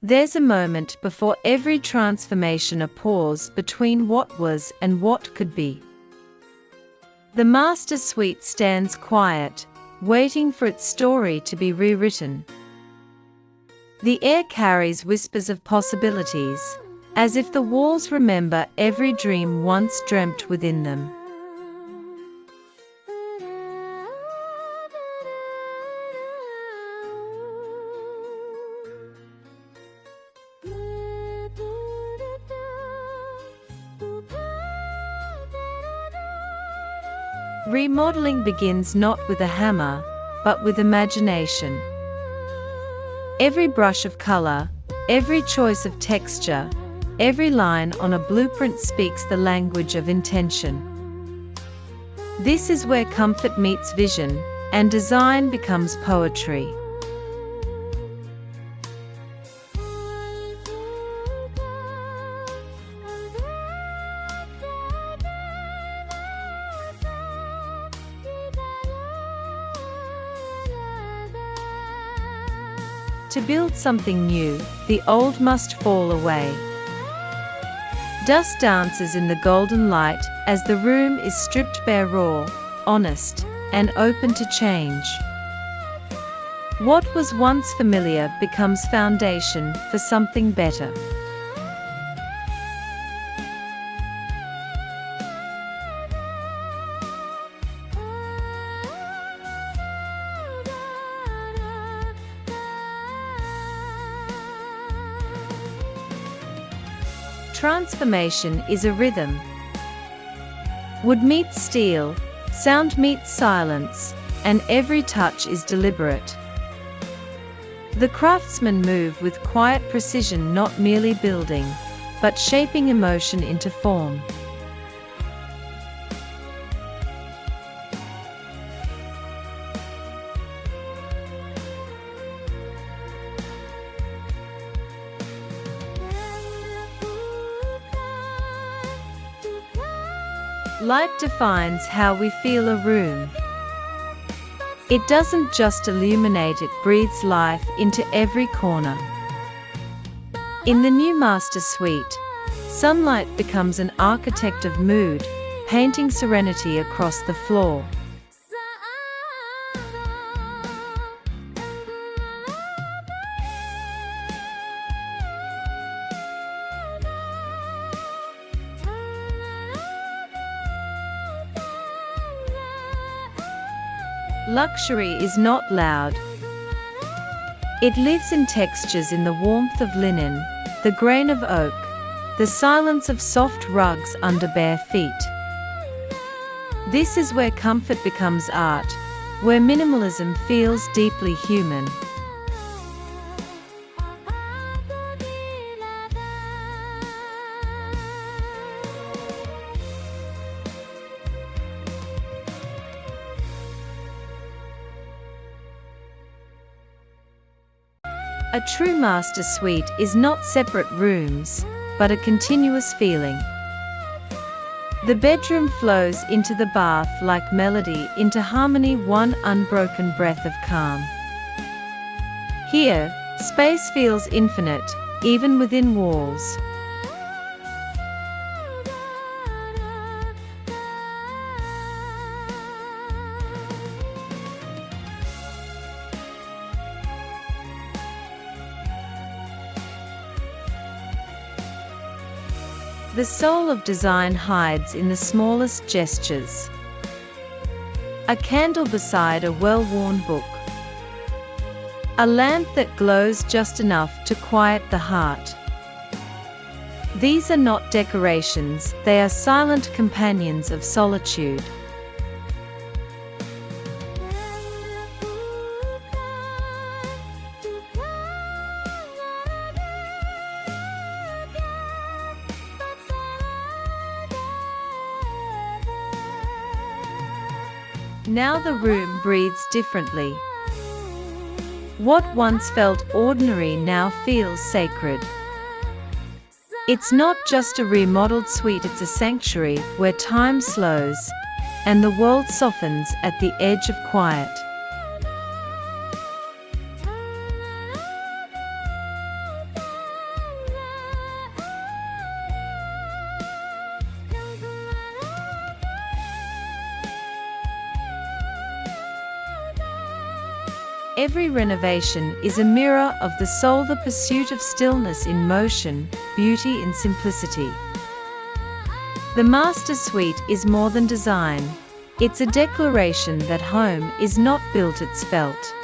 There's a moment before every transformation, a pause between what was and what could be. The master suite stands quiet, waiting for its story to be rewritten. The air carries whispers of possibilities, as if the walls remember every dream once dreamt within them. Remodeling begins not with a hammer, but with imagination. Every brush of color, every choice of texture, every line on a blueprint speaks the language of intention. This is where comfort meets vision, and design becomes poetry. To build something new, the old must fall away. Dust dances in the golden light as the room is stripped bare, raw, honest, and open to change. What was once familiar becomes foundation for something better. Transformation is a rhythm. Wood meets steel, sound meets silence, and every touch is deliberate. The craftsmen move with quiet precision, not merely building, but shaping emotion into form. Light defines how we feel a room. It doesn't just illuminate, it breathes life into every corner. In the new master suite, sunlight becomes an architect of mood, painting serenity across the floor. Luxury is not loud. It lives in textures, in the warmth of linen, the grain of oak, the silence of soft rugs under bare feet. This is where comfort becomes art, where minimalism feels deeply human. A true master suite is not separate rooms, but a continuous feeling. The bedroom flows into the bath like melody into harmony, one unbroken breath of calm. Here, space feels infinite, even within walls. The soul of design hides in the smallest gestures. A candle beside a well-worn book. A lamp that glows just enough to quiet the heart. These are not decorations, they are silent companions of solitude. Now the room breathes differently. What once felt ordinary now feels sacred. It's not just a remodeled suite, it's a sanctuary where time slows and the world softens at the edge of quiet. Every renovation is a mirror of the soul, the pursuit of stillness in motion, beauty in simplicity. The Master Suite is more than design. It's a declaration that home is not built, it's felt.